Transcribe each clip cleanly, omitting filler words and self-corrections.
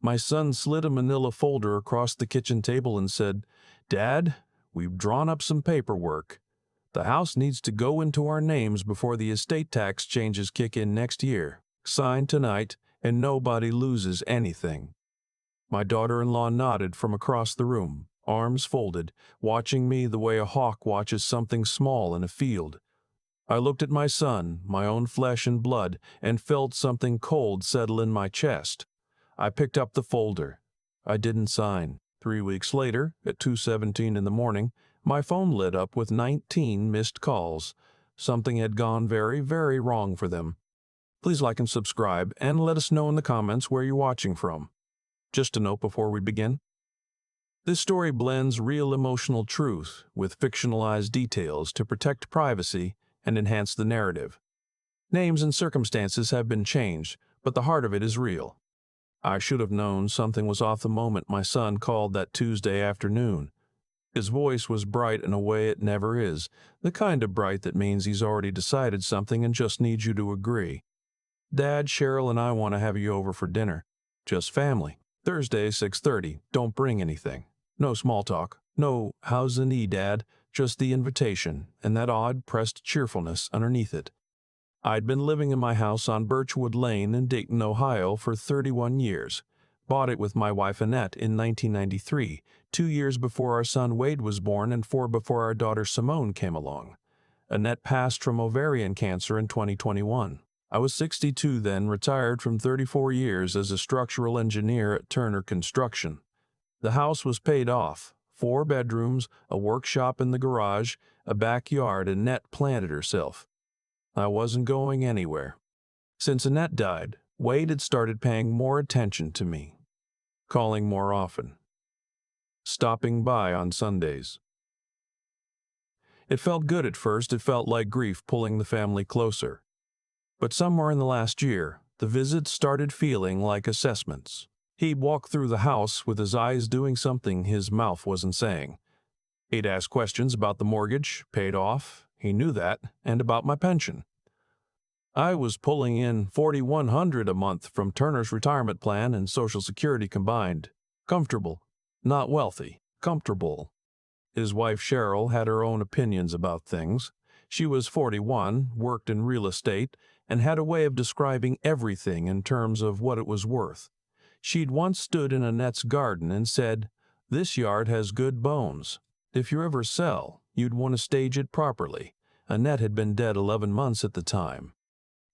My son slid a manila folder across the kitchen table and said, "Dad, we've drawn up some paperwork. The house needs to go into our names before the estate tax changes kick in next year. Sign tonight, and nobody loses anything." My daughter-in-law nodded from across the room, arms folded, watching me the way a hawk watches something small in a field. I looked at my son, my own flesh and blood, and felt something cold settle in my chest. I picked up the folder. I didn't sign. 3 weeks later, at 2:17 in the morning, my phone lit up with 19 missed calls. Something had gone very, very wrong for them. Please like and subscribe, and let us know in the comments where you're watching from. Just a note before we begin. This story blends real emotional truth with fictionalized details to protect privacy and enhance the narrative. Names and circumstances have been changed, but the heart of it is real. I should have known something was off the moment my son called that Tuesday afternoon. His voice was bright in a way it never is, the kind of bright that means he's already decided something and just needs you to agree. "Dad, Cheryl and I want to have you over for dinner. Just family. Thursday, 6:30. Don't bring anything. No small talk. No, how's the knee, Dad? Just the invitation, and that odd, pressed cheerfulness underneath it." I'd been living in my house on Birchwood Lane in Dayton, Ohio for 31 years. Bought it with my wife Annette in 1993, 2 years before our son Wade was born and 4 before our daughter Simone came along. Annette passed from ovarian cancer in 2021. I was 62 then, retired from 34 years as a structural engineer at Turner Construction. The house was paid off. 4 bedrooms, a workshop in the garage, a backyard, and Annette planted herself. I wasn't going anywhere. Since Annette died, Wade had started paying more attention to me, calling more often, stopping by on Sundays. It felt good at first. It felt like grief pulling the family closer. But somewhere in the last year, the visits started feeling like assessments. He'd walk through the house with his eyes doing something his mouth wasn't saying. He'd ask questions about the mortgage, paid off, he knew that, and about my pension. I was pulling in $4,100 a month from Turner's retirement plan and Social Security combined. Comfortable. Not wealthy. Comfortable. His wife Cheryl had her own opinions about things. She was 41, worked in real estate, and had a way of describing everything in terms of what it was worth. She'd once stood in Annette's garden and said, "This yard has good bones. If you ever sell, you'd want to stage it properly." Annette had been dead 11 months at the time.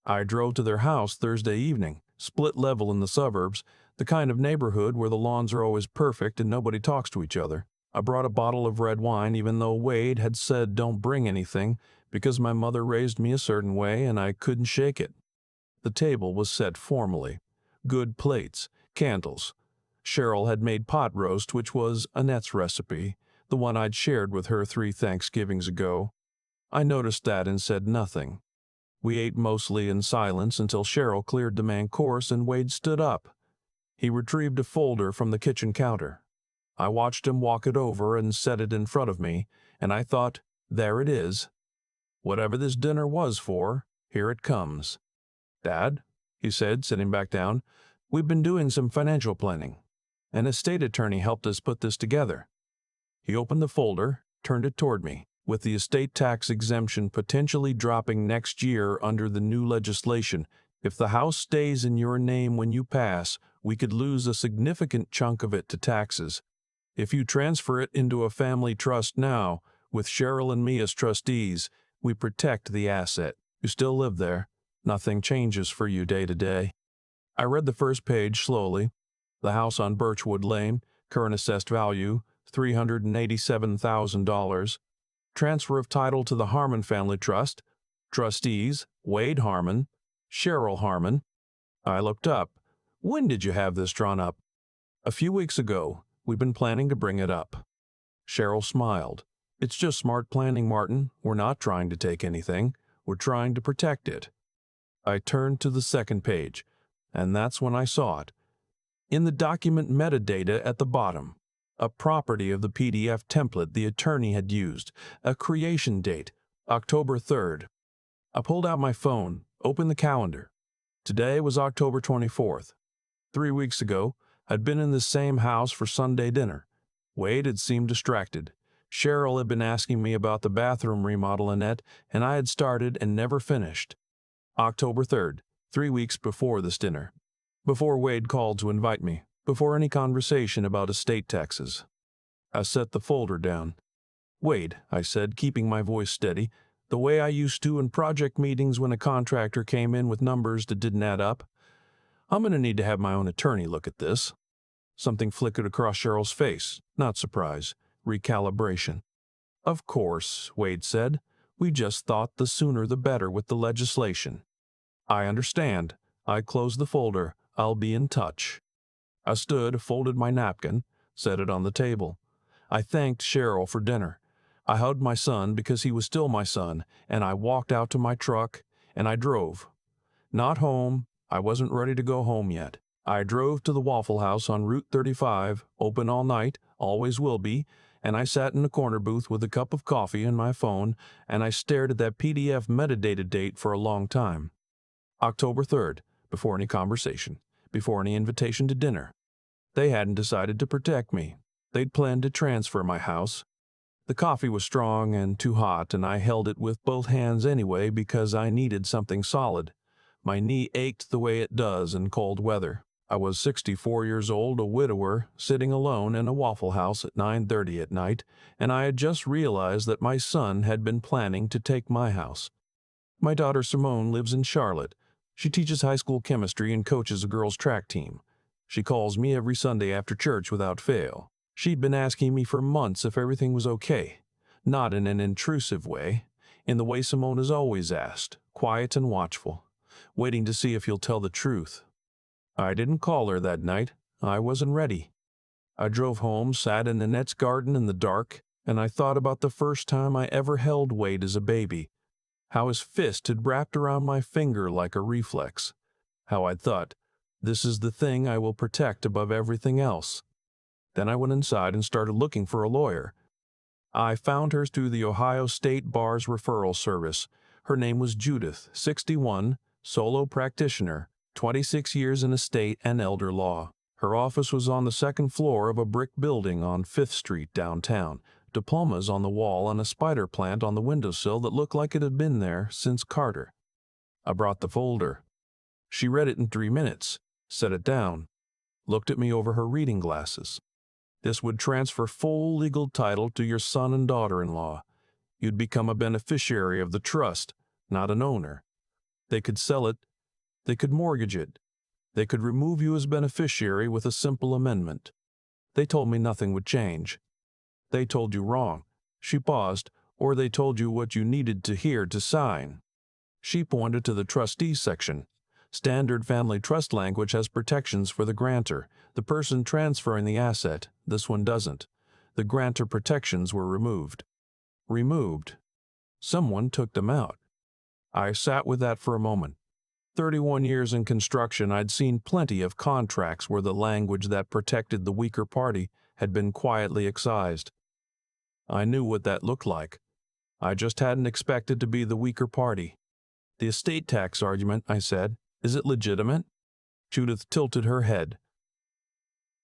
I drove to their house Thursday evening, split level in the suburbs, the kind of neighborhood where the lawns are always perfect and nobody talks to each other. I brought a bottle of red wine even though Wade had said don't bring anything because my mother raised me a certain way and I couldn't shake it. The table was set formally. Good plates, candles. Cheryl had made pot roast, which was Annette's recipe, the one I'd shared with her 3 Thanksgivings ago. I noticed that and said nothing. We ate mostly in silence until Cheryl cleared the main course and Wade stood up. He retrieved a folder from the kitchen counter. I watched him walk it over and set it in front of me, and I thought, there it is. Whatever this dinner was for, here it comes. "Dad," he said, sitting back down, "we've been doing some financial planning. An estate attorney helped us put this together." He opened the folder, turned it toward me. With the estate tax exemption potentially dropping next year under the new legislation, if the house stays in your name when you pass, we could lose a significant chunk of it to taxes. If you transfer it into a family trust now, with Cheryl and me as trustees, we protect the asset. You still live there. Nothing changes for you day to day. I read the first page slowly. The house on Birchwood Lane, current assessed value, $387,000. Transfer of title to the Harmon Family Trust. Trustees, Wade Harmon, Cheryl Harmon. I looked up. "When did you have this drawn up?" "A few weeks ago. We've been planning to bring it up." Cheryl smiled. "It's just smart planning, Martin. We're not trying to take anything. We're trying to protect it." I turned to the second page, and that's when I saw it. In the document metadata at the bottom, a property of the PDF template the attorney had used, a creation date, October 3rd. I pulled out my phone, opened the calendar. Today was October 24th. 3 weeks ago, I'd been in this same house for Sunday dinner. Wade had seemed distracted. Cheryl had been asking me about the bathroom remodel Annette, and I had started and never finished. October 3rd, 3 weeks before this dinner. Before Wade called to invite me, before any conversation about estate taxes. I set the folder down. "Wade," I said, keeping my voice steady, the way I used to in project meetings when a contractor came in with numbers that didn't add up. "I'm going to need to have my own attorney look at this." Something flickered across Cheryl's face. Not surprise. Recalibration. "Of course," Wade said. "We just thought the sooner the better with the legislation." "I understand." I closed the folder. "I'll be in touch." I stood, folded my napkin, set it on the table. I thanked Cheryl for dinner. I hugged my son because he was still my son, and I walked out to my truck, and I drove. Not home. I wasn't ready to go home yet. I drove to the Waffle House on Route 35, open all night, always will be, and I sat in a corner booth with a cup of coffee and my phone, and I stared at that PDF metadata date for a long time. October 3rd, before any conversation, before any invitation to dinner. They hadn't decided to protect me. They'd planned to transfer my house. The coffee was strong and too hot, and I held it with both hands anyway because I needed something solid. My knee ached the way it does in cold weather. I was 64 years old, a widower, sitting alone in a Waffle House at 9:30 at night, and I had just realized that my son had been planning to take my house. My daughter Simone lives in Charlotte. She teaches high school chemistry and coaches a girls' track team. She calls me every Sunday after church without fail. She'd been asking me for months if everything was okay. Not in an intrusive way, in the way Simone has always asked, quiet and watchful, waiting to see if you'll tell the truth. I didn't call her that night. I wasn't ready. I drove home, sat in Annette's garden in the dark, and I thought about the first time I ever held Wade as a baby. How his fist had wrapped around my finger like a reflex. How I'd thought, this is the thing I will protect above everything else. Then I went inside and started looking for a lawyer. I found her through the Ohio State Bar's referral service. Her name was Judith, 61, solo practitioner, 26 years in estate and elder law. Her office was on the second floor of a brick building on 5th Street downtown, diplomas on the wall and a spider plant on the windowsill that looked like it had been there since Carter. I brought the folder. She read it in 3 minutes, set it down, looked at me over her reading glasses. "This would transfer full legal title to your son and daughter-in-law. You'd become a beneficiary of the trust, not an owner. They could sell it. They could mortgage it. They could remove you as beneficiary with a simple amendment. They told me nothing would change. They told you wrong." She paused, "or they told you what you needed to hear to sign." She pointed to the trustees section. Standard family trust language has protections for the grantor, the person transferring the asset. This one doesn't. The grantor protections were removed. Removed. Someone took them out. I sat with that for a moment. 31 years in construction, I'd seen plenty of contracts where the language that protected the weaker party had been quietly excised. I knew what that looked like. I just hadn't expected to be the weaker party. "The estate tax argument," I said, "is it legitimate?" Judith tilted her head.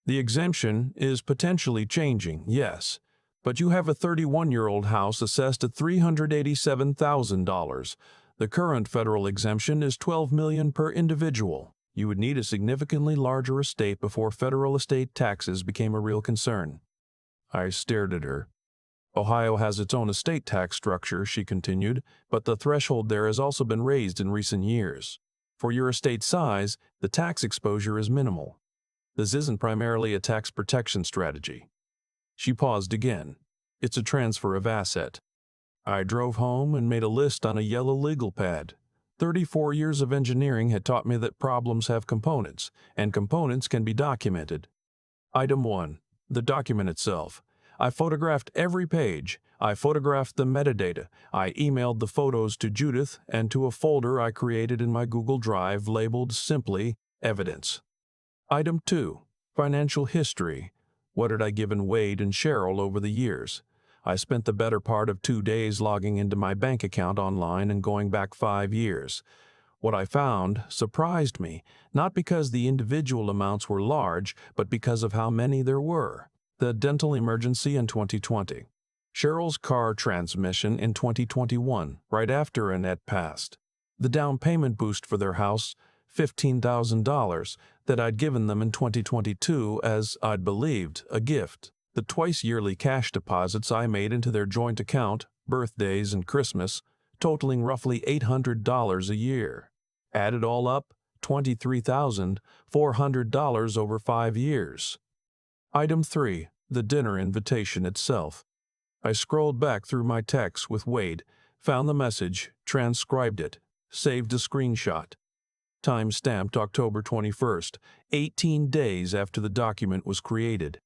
"The exemption is potentially changing, yes, but you have a 31-year-old house assessed at $387,000. The current federal exemption is $12 million per individual. You would need a significantly larger estate before federal estate taxes became a real concern." I stared at her. "Ohio has its own estate tax structure," she continued, "but the threshold there has also been raised in recent years. For your estate size, the tax exposure is minimal. This isn't primarily a tax protection strategy." She paused again. "It's a transfer of asset." I drove home and made a list on a yellow legal pad. 34 years of engineering had taught me that problems have components, and components can be documented. Item 1. The document itself. I photographed every page. I photographed the metadata. I emailed the photos to Judith and to a folder I created in my Google Drive labeled simply Evidence. Item 2. Financial history. What had I given Wade and Cheryl over the years? I spent the better part of 2 days logging into my bank account online and going back 5 years. What I found surprised me, not because the individual amounts were large, but because of how many there were. The dental emergency in 2020. Cheryl's car transmission in 2021, right after Annette passed. The down payment boost for their house, $15,000, that I'd given them in 2022 as, I'd believed, a gift. The twice-yearly cash deposits I made into their joint account, birthdays and Christmas, totaling roughly $800 a year. Added all up, $23,400 over 5 years. Item 3. The dinner invitation itself. I scrolled back through my texts with Wade, found the message, transcribed it, saved a screenshot. Time-stamped October 21st, 18 days after the document was created.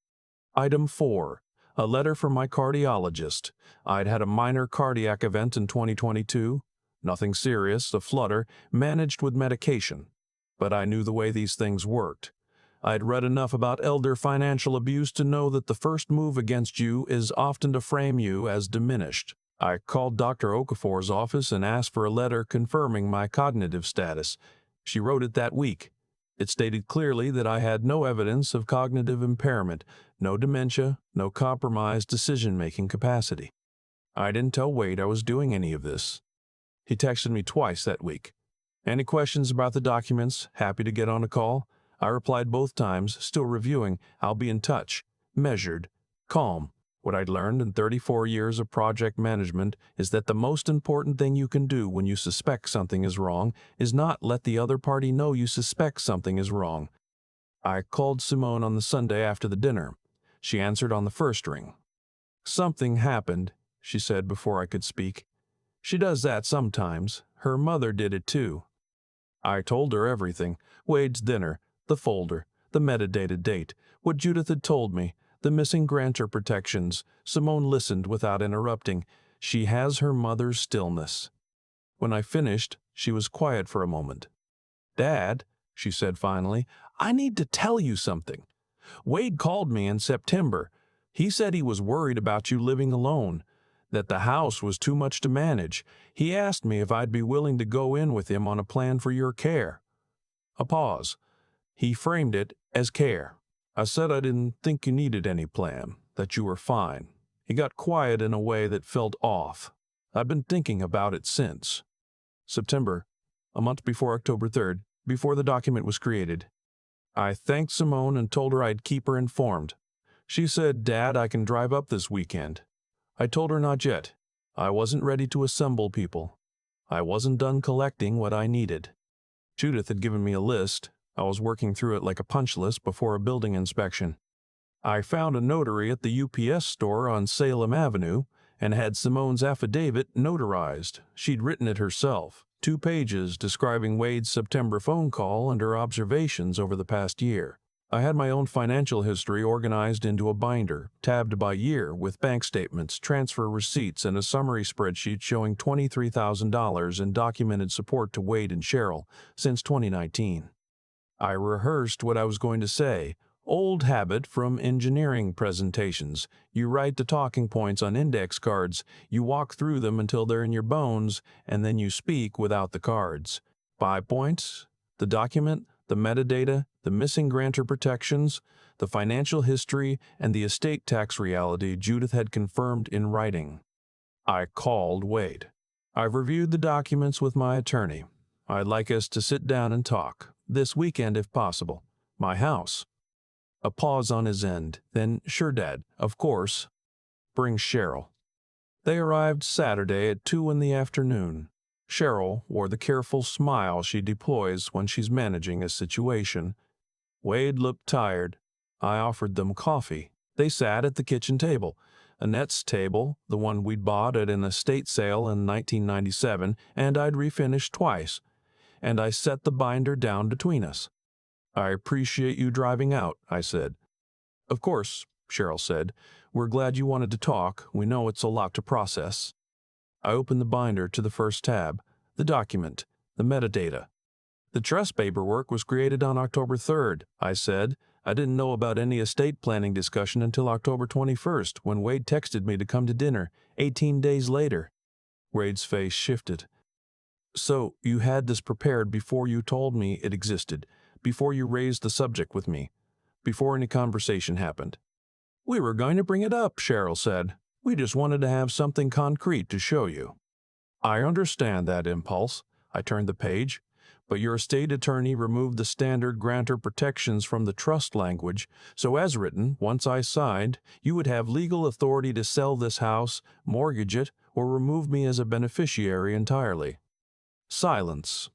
Item 4. A letter from my cardiologist. I'd had a minor cardiac event in 2022. Nothing serious, a flutter, managed with medication. But I knew the way these things worked. I'd read enough about elder financial abuse to know that the first move against you is often to frame you as diminished. I called Dr. Okafor's office and asked for a letter confirming my cognitive status. She wrote it that week. It stated clearly that I had no evidence of cognitive impairment, no dementia, no compromised decision-making capacity. I didn't tell Wade I was doing any of this. He texted me twice that week. Any questions about the documents? Happy to get on a call. I replied both times, still reviewing. I'll be in touch. Measured. Calm. What I'd learned in 34 years of project management is that the most important thing you can do when you suspect something is wrong is not let the other party know you suspect something is wrong. I called Simone on the Sunday after the dinner. She answered on the first ring. Something happened, she said before I could speak. She does that sometimes. Her mother did it too. I told her everything. Wade's dinner, the folder, the metadata date, what Judith had told me, the missing grantor protections. Simone listened without interrupting. She has her mother's stillness. When I finished, she was quiet for a moment. Dad, she said finally, I need to tell you something. Wade called me in September. He said he was worried about you living alone, that the house was too much to manage. He asked me if I'd be willing to go in with him on a plan for your care. A pause. He framed it as care. I said I didn't think you needed any plan, that you were fine. He got quiet in a way that felt off. I've been thinking about it since. September, a month before October 3rd, before the document was created. I thanked Simone and told her I'd keep her informed. She said, Dad, I can drive up this weekend. I told her not yet. I wasn't ready to assemble people. I wasn't done collecting what I needed. Judith had given me a list. I was working through it like a punch list before a building inspection. I found a notary at the UPS store on Salem Avenue and had Simone's affidavit notarized. She'd written it herself, 2 pages describing Wade's September phone call and her observations over the past year. I had my own financial history organized into a binder, tabbed by year with bank statements, transfer receipts, and a summary spreadsheet showing $23,000 in documented support to Wade and Cheryl since 2019. I rehearsed what I was going to say. Old habit from engineering presentations. You write the talking points on index cards, you walk through them until they're in your bones, and then you speak without the cards. 5 points, the document, the metadata, the missing grantor protections, the financial history, and the estate tax reality Judith had confirmed in writing. I called Wade. I've reviewed the documents with my attorney. I'd like us to sit down and talk, this weekend if possible. My house. A pause on his end, then, sure, Dad, of course. Bring Cheryl. They arrived Saturday at 2 in the afternoon. Cheryl wore the careful smile she deploys when she's managing a situation. Wade looked tired. I offered them coffee. They sat at the kitchen table. Annette's table, the one we'd bought at an estate sale in 1997, and I'd refinished twice. And I set the binder down between us. I appreciate you driving out, I said. Of course, Cheryl said. We're glad you wanted to talk. We know it's a lot to process. I opened the binder to the first tab, the document, the metadata. The trust paperwork was created on October 3rd, I said. I didn't know about any estate planning discussion until October 21st, when Wade texted me to come to dinner, 18 days later. Wade's face shifted. So you had this prepared before you told me it existed, before you raised the subject with me, before any conversation happened. We were going to bring it up, Cheryl said. We just wanted to have something concrete to show you. I understand that impulse. I turned the page. But your estate attorney removed the standard grantor protections from the trust language, so as written, once I signed, you would have legal authority to sell this house, mortgage it, or remove me as a beneficiary entirely. Silence.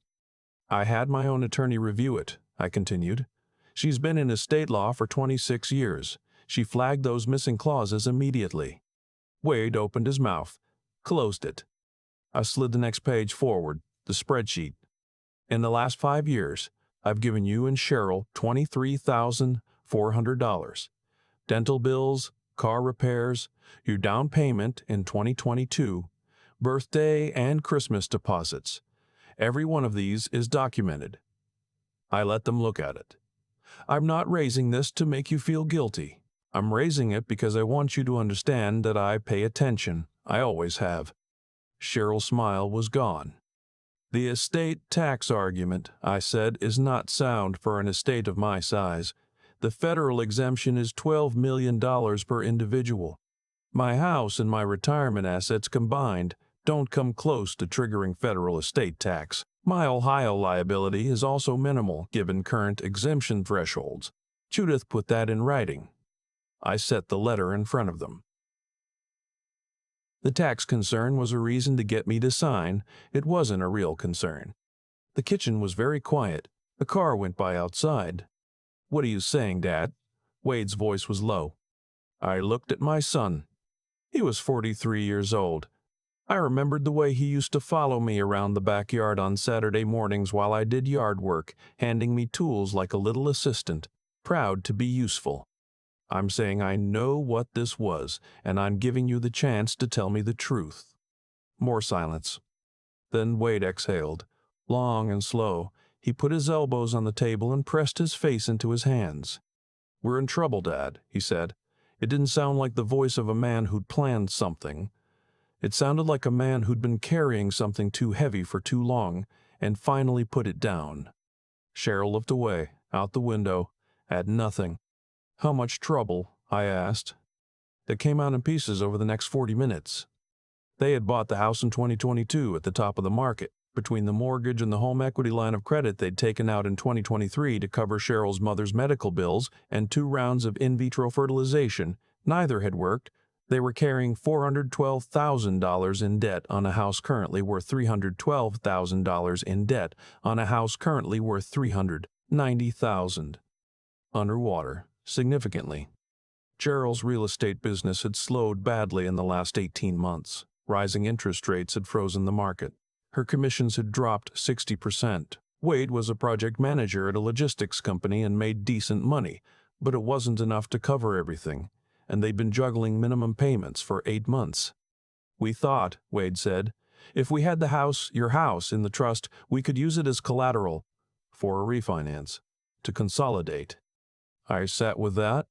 I had my own attorney review it, I continued. She's been in estate law for 26 years. She flagged those missing clauses immediately. Wade opened his mouth, closed it. I slid the next page forward, the spreadsheet. In the last 5 years, I've given you and Cheryl $23,400. Dental bills, car repairs, your down payment in 2022, birthday and Christmas deposits. Every one of these is documented. I let them look at it. I'm not raising this to make you feel guilty. I'm raising it because I want you to understand that I pay attention. I always have. Cheryl's smile was gone. The estate tax argument, I said, is not sound for an estate of my size. The federal exemption is $12 million per individual. My house and my retirement assets combined don't come close to triggering federal estate tax. My Ohio liability is also minimal given current exemption thresholds. Judith put that in writing. I set the letter in front of them. The tax concern was a reason to get me to sign. It wasn't a real concern. The kitchen was very quiet. A car went by outside. What are you saying, Dad? Wade's voice was low. I looked at my son. He was 43 years old. I remembered the way he used to follow me around the backyard on Saturday mornings while I did yard work, handing me tools like a little assistant, proud to be useful. I'm saying I know what this was, and I'm giving you the chance to tell me the truth. More silence. Then Wade exhaled. Long and slow, he put his elbows on the table and pressed his face into his hands. We're in trouble, Dad, he said. It didn't sound like the voice of a man who'd planned something. It sounded like a man who'd been carrying something too heavy for too long and finally put it down. Cheryl looked away, out the window, at nothing. How much trouble? I asked. It came out in pieces over the next 40 minutes. They had bought the house in 2022 at the top of the market. Between the mortgage and the home equity line of credit they'd taken out in 2023 to cover Cheryl's mother's medical bills and 2 rounds of in vitro fertilization, neither had worked. They were carrying $412,000 in debt on a house currently worth $312,000 in debt on a house currently worth $390,000. Underwater. Significantly. Cheryl's real estate business had slowed badly in the last 18 months. Rising interest rates had frozen the market. Her commissions had dropped 60%. Wade was a project manager at a logistics company and made decent money, but it wasn't enough to cover everything, and they'd been juggling minimum payments for 8 months. We thought, Wade said, if we had your house in the trust, we could use it as collateral for a refinance, to consolidate. I sat with that.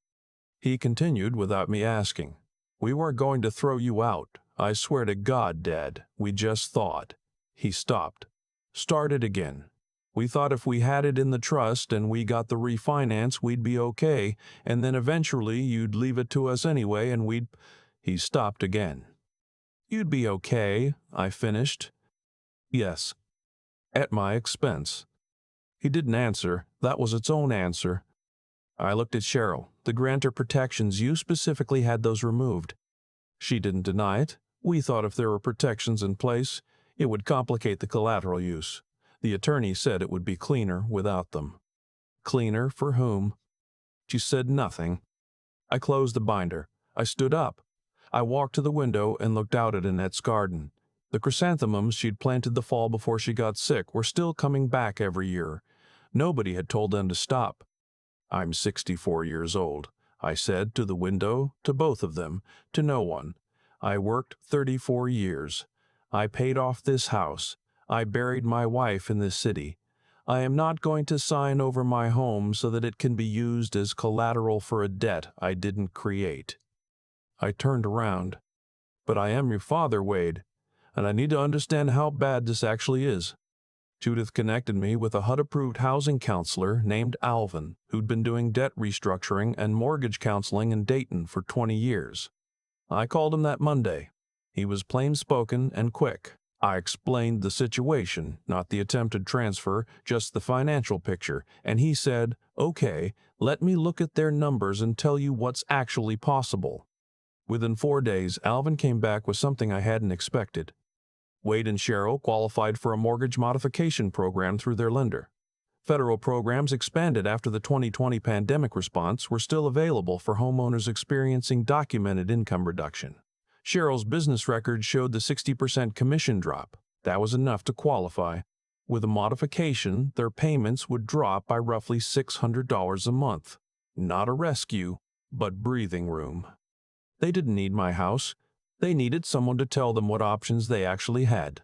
He continued without me asking. We weren't going to throw you out. I swear to God, Dad, we just thought. He stopped. Started again. We thought if we had it in the trust and we got the refinance, we'd be okay, and then eventually you'd leave it to us anyway and we'd... He stopped again. You'd be okay, I finished. Yes. At my expense. He didn't answer. That was its own answer. I looked at Cheryl. The grantor protections, you specifically had those removed. She didn't deny it. We thought if there were protections in place, it would complicate the collateral use. The attorney said it would be cleaner without them. Cleaner for whom? She said nothing. I closed the binder. I stood up. I walked to the window and looked out at Annette's garden. The chrysanthemums she'd planted the fall before she got sick were still coming back every year. Nobody had told them to stop. I'm 64 years old, I said to the window, to both of them, to no one. I worked 34 years. I paid off this house. I buried my wife in this city. I am not going to sign over my home so that it can be used as collateral for a debt I didn't create. I turned around. But I am your father, Wade, and I need to understand how bad this actually is. Judith connected me with a HUD-approved housing counselor named Alvin, who'd been doing debt restructuring and mortgage counseling in Dayton for 20 years. I called him that Monday. He was plain-spoken and quick. I explained the situation, not the attempted transfer, just the financial picture, and he said, "Okay, let me look at their numbers and tell you what's actually possible." Within 4 days, Alvin came back with something I hadn't expected. Wade and Cheryl qualified for a mortgage modification program through their lender. Federal programs expanded after the 2020 pandemic response were still available for homeowners experiencing documented income reduction. Cheryl's business record showed the 60% commission drop. That was enough to qualify. With a modification, their payments would drop by roughly $600 a month. Not a rescue, but breathing room. They didn't need my house. They needed someone to tell them what options they actually had.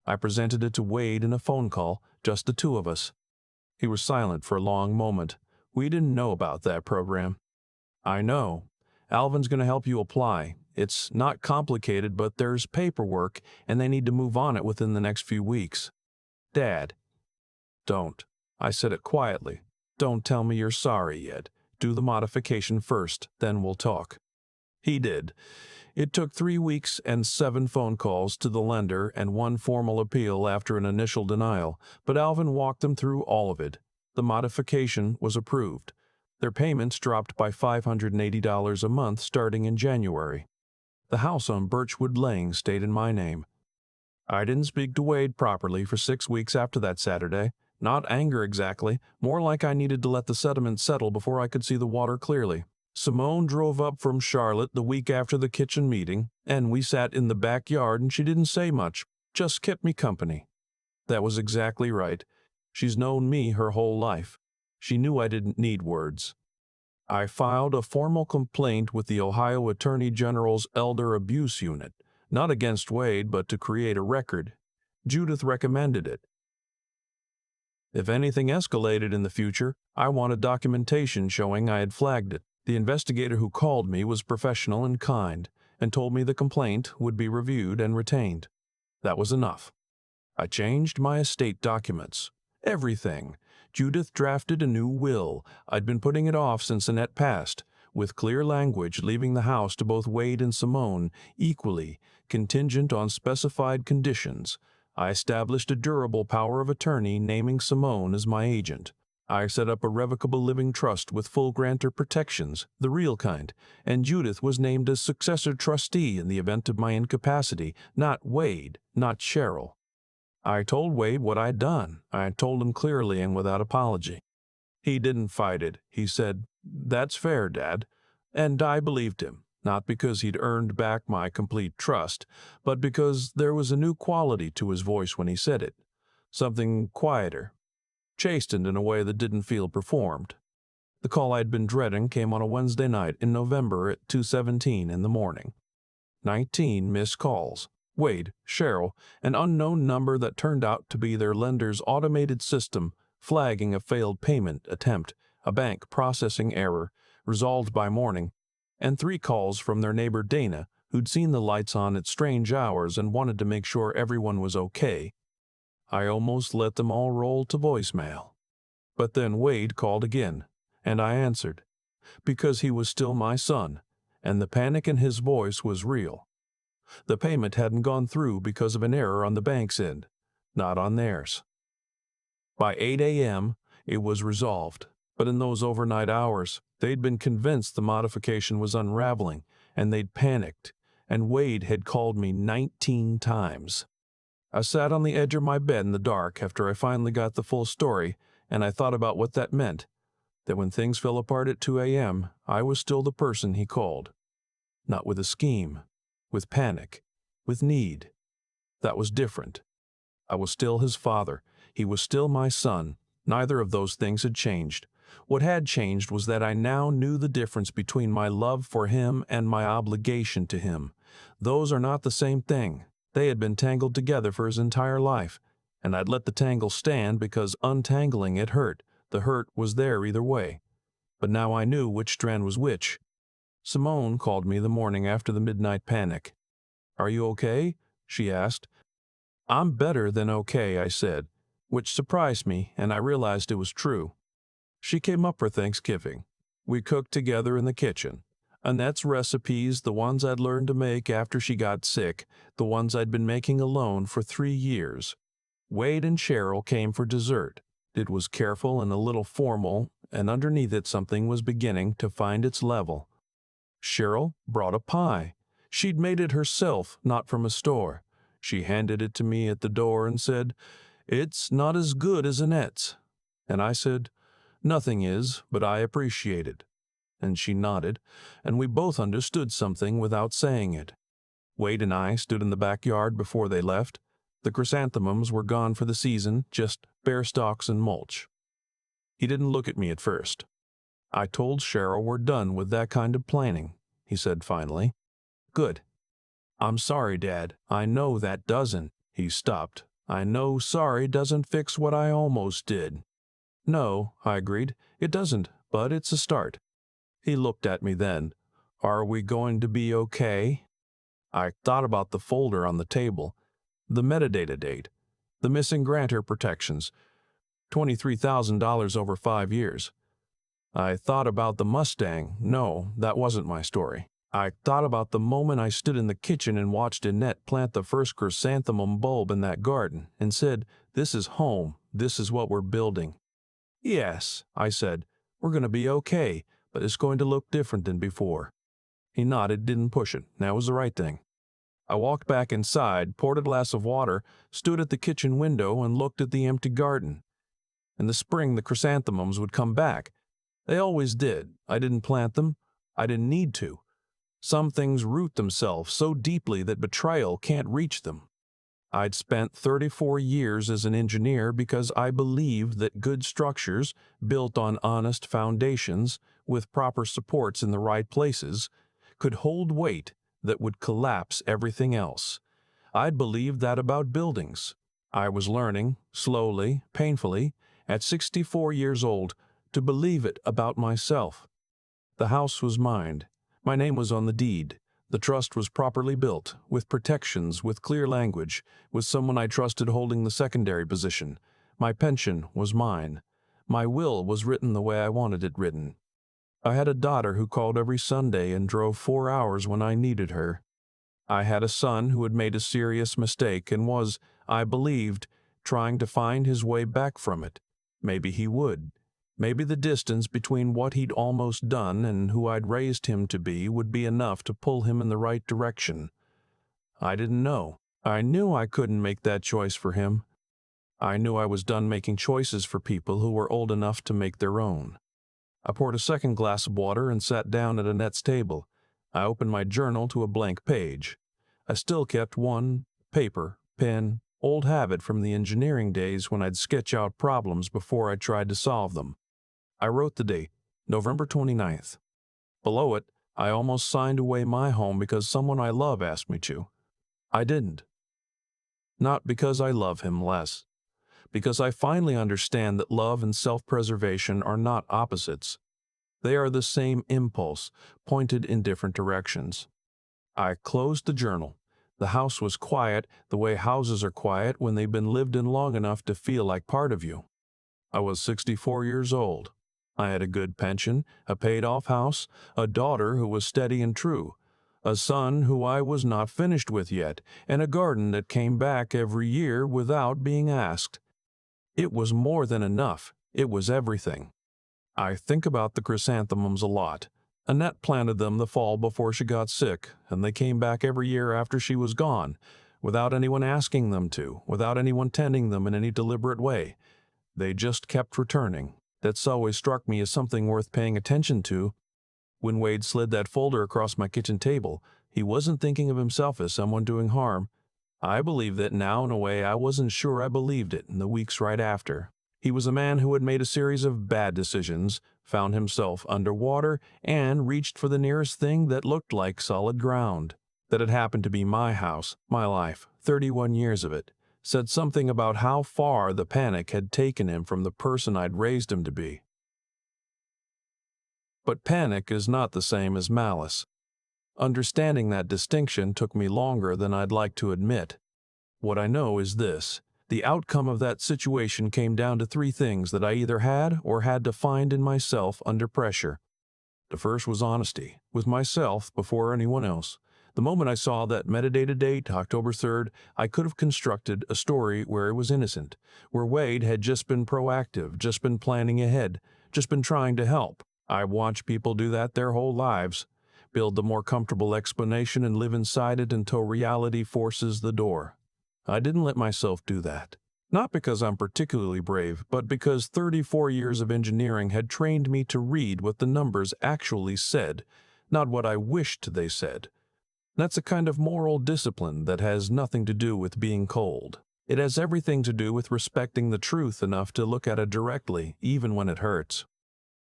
I presented it to Wade in a phone call, just the two of us. He was silent for a long moment. We didn't know about that program. "I know. Alvin's going to help you apply. It's not complicated, but there's paperwork, and they need to move on it within the next few weeks." "Dad." "Don't." I said it quietly. "Don't tell me you're sorry yet. Do the modification first, then we'll talk." He did. It took 3 weeks and 7 phone calls to the lender and 1 formal appeal after an initial denial, but Alvin walked them through all of it. The modification was approved. Their payments dropped by $580 a month starting in January. The house on Birchwood Lane stayed in my name. I didn't speak to Wade properly for 6 weeks after that Saturday. Not anger exactly, more like I needed to let the sediment settle before I could see the water clearly. Simone drove up from Charlotte the week after the kitchen meeting, and we sat in the backyard and she didn't say much, just kept me company. That was exactly right. She's known me her whole life. She knew I didn't need words. I filed a formal complaint with the Ohio Attorney General's Elder Abuse Unit, not against Wade, but to create a record. Judith recommended it. If anything escalated in the future, I wanted documentation showing I had flagged it. The investigator who called me was professional and kind, and told me the complaint would be reviewed and retained. That was enough. I changed my estate documents. Everything. Judith drafted a new will. I'd been putting it off since Annette passed, with clear language leaving the house to both Wade and Simone, equally, contingent on specified conditions. I established a durable power of attorney naming Simone as my agent. I set up a revocable living trust with full grantor protections, the real kind, and Judith was named as successor trustee in the event of my incapacity, not Wade, not Cheryl. I told Wade what I'd done. I told him clearly and without apology. He didn't fight it. He said, "That's fair, Dad." And I believed him, not because he'd earned back my complete trust, but because there was a new quality to his voice when he said it. Something quieter, chastened in a way that didn't feel performed. The call I'd been dreading came on a Wednesday night in November at 2:17 in the morning. 19 missed calls. Wade, Cheryl, an unknown number that turned out to be their lender's automated system, flagging a failed payment attempt, a bank processing error, resolved by morning, and 3 calls from their neighbor Dana, who'd seen the lights on at strange hours and wanted to make sure everyone was okay. I almost let them all roll to voicemail. But then Wade called again, and I answered, because he was still my son, and the panic in his voice was real. The payment hadn't gone through because of an error on the bank's end, not on theirs. By 8 a.m., it was resolved, but in those overnight hours, they'd been convinced the modification was unraveling, and they'd panicked, and Wade had called me 19 times. I sat on the edge of my bed in the dark after I finally got the full story, and I thought about what that meant, that when things fell apart at 2 a.m., I was still the person he called. Not with a scheme, with panic, with need. That was different. I was still his father. He was still my son. Neither of those things had changed. What had changed was that I now knew the difference between my love for him and my obligation to him. Those are not the same thing. They had been tangled together for his entire life, and I'd let the tangle stand because untangling it hurt. The hurt was there either way. But now I knew which strand was which. Simone called me the morning after the midnight panic. "Are you okay?" she asked. "I'm better than okay," I said. which surprised me, and I realized it was true. She came up for Thanksgiving. We cooked together in the kitchen. Annette's recipes, the ones I'd learned to make after she got sick, the ones I'd been making alone for 3 years. Wade and Cheryl came for dessert. It was careful and a little formal, and underneath it something was beginning to find its level. Cheryl brought a pie. She'd made it herself, not from a store. She handed it to me at the door and said, "It's not as good as Annette's." And I said, "Nothing is, but I appreciate it." And she nodded, and we both understood something without saying it. Wade and I stood in the backyard before they left. The chrysanthemums were gone for the season, just bare stalks and mulch. He didn't look at me at first. "I told Cheryl we're done with that kind of planning," he said finally. "Good. I'm sorry, Dad. I know that doesn't." He stopped. "I know sorry doesn't fix what I almost did." "No," I agreed. "It doesn't, but it's a start." He looked at me then. "Are we going to be okay?" I thought about the folder on the table, the metadata date, the missing grantor protections, $23,000 over 5 years. I thought about the Mustang. No, that wasn't my story. I thought about the moment I stood in the kitchen and watched Annette plant the first chrysanthemum bulb in that garden and said, "This is home. This is what we're building." "Yes," I said, "we're going to be okay, but it's going to look different than before." He nodded, didn't push it. That was the right thing. I walked back inside, poured a glass of water, stood at the kitchen window and looked at the empty garden. In the spring, the chrysanthemums would come back. They always did. I didn't plant them. I didn't need to. Some things root themselves so deeply that betrayal can't reach them. I'd spent 34 years as an engineer because I believed that good structures, built on honest foundations, with proper supports in the right places, could hold weight that would collapse everything else. I'd believed that about buildings. I was learning, slowly, painfully, at 64 years old, to believe it about myself. The house was mine. My name was on the deed. The trust was properly built, with protections, with clear language, with someone I trusted holding the secondary position. My pension was mine. My will was written the way I wanted it written. I had a daughter who called every Sunday and drove 4 hours when I needed her. I had a son who had made a serious mistake and was, I believed, trying to find his way back from it. Maybe he would. Maybe the distance between what he'd almost done and who I'd raised him to be would be enough to pull him in the right direction. I didn't know. I knew I couldn't make that choice for him. I knew I was done making choices for people who were old enough to make their own. I poured a second glass of water and sat down at Annette's table. I opened my journal to a blank page. I still kept one, paper, pen, old habit from the engineering days when I'd sketch out problems before I tried to solve them. I wrote the date, November 29th. Below it, I almost signed away my home because someone I love asked me to. I didn't. Not because I love him less. Because I finally understand that love and self-preservation are not opposites. They are the same impulse, pointed in different directions. I closed the journal. The house was quiet, the way houses are quiet when they've been lived in long enough to feel like part of you. I was 64 years old. I had a good pension, a paid-off house, a daughter who was steady and true, a son who I was not finished with yet, and a garden that came back every year without being asked. It was more than enough. It was everything. I think about the chrysanthemums a lot. Annette planted them the fall before she got sick, and they came back every year after she was gone, without anyone asking them to, without anyone tending them in any deliberate way. They just kept returning. That's always struck me as something worth paying attention to. When Wade slid that folder across my kitchen table, he wasn't thinking of himself as someone doing harm. I believe that now in a way I wasn't sure I believed it in the weeks right after. He was a man who had made a series of bad decisions, found himself underwater, and reached for the nearest thing that looked like solid ground. That had happened to be my house, my life, 31 years of it, said something about how far the panic had taken him from the person I'd raised him to be. But panic is not the same as malice. Understanding that distinction took me longer than I'd like to admit. What I know is this. The outcome of that situation came down to three things that I either had or had to find in myself under pressure. The first was honesty, with myself before anyone else. The moment I saw that metadata date, October 3rd, I could have constructed a story where it was innocent, where Wade had just been proactive, just been planning ahead, just been trying to help. I watch people do that their whole lives, build the more comfortable explanation and live inside it until reality forces the door. I didn't let myself do that. Not because I'm particularly brave, but because 34 years of engineering had trained me to read what the numbers actually said, not what I wished they said. That's a kind of moral discipline that has nothing to do with being cold. It has everything to do with respecting the truth enough to look at it directly, even when it hurts.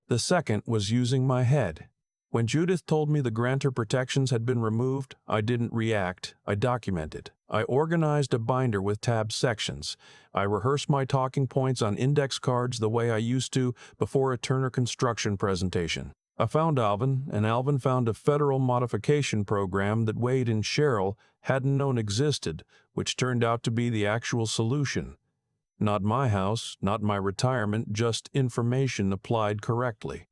The second was using my head. When Judith told me the grantor protections had been removed, I didn't react. I documented. I organized a binder with tab sections. I rehearsed my talking points on index cards the way I used to before a Turner Construction presentation. I found Alvin, and Alvin found a federal modification program that Wade and Cheryl hadn't known existed, which turned out to be the actual solution. Not my house, not my retirement, just information applied correctly.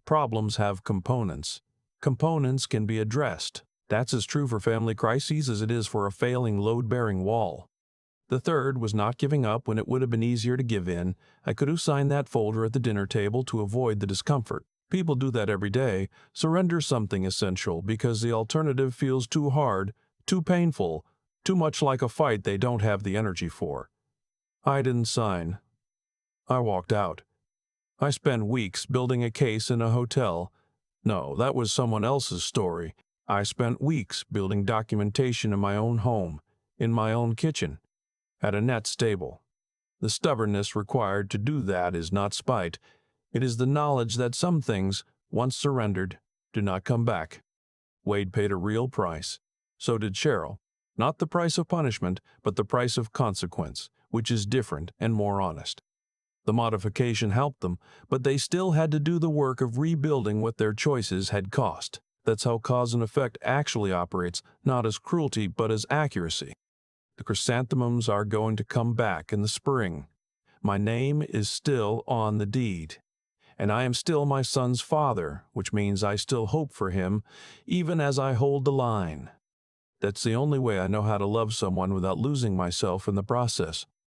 Problems have components. Components can be addressed. That's as true for family crises as it is for a failing load-bearing wall. The third was not giving up when it would have been easier to give in. I could have signed that folder at the dinner table to avoid the discomfort. People do that every day, surrender something essential because the alternative feels too hard, too painful, too much like a fight they don't have the energy for. I didn't sign. I walked out. I spent weeks building a case in a hotel. No, that was someone else's story. I spent weeks building documentation in my own home, in my own kitchen, at a net stable. The stubbornness required to do that is not spite. It is the knowledge that some things, once surrendered, do not come back. Wade paid a real price. So did Cheryl. Not the price of punishment, but the price of consequence, which is different and more honest. The modification helped them, but they still had to do the work of rebuilding what their choices had cost. That's how cause and effect actually operates, not as cruelty, but as accuracy. The chrysanthemums are going to come back in the spring. My name is still on the deed. And I am still my son's father, which means I still hope for him, even as I hold the line. That's the only way I know how to love someone without losing myself in the process.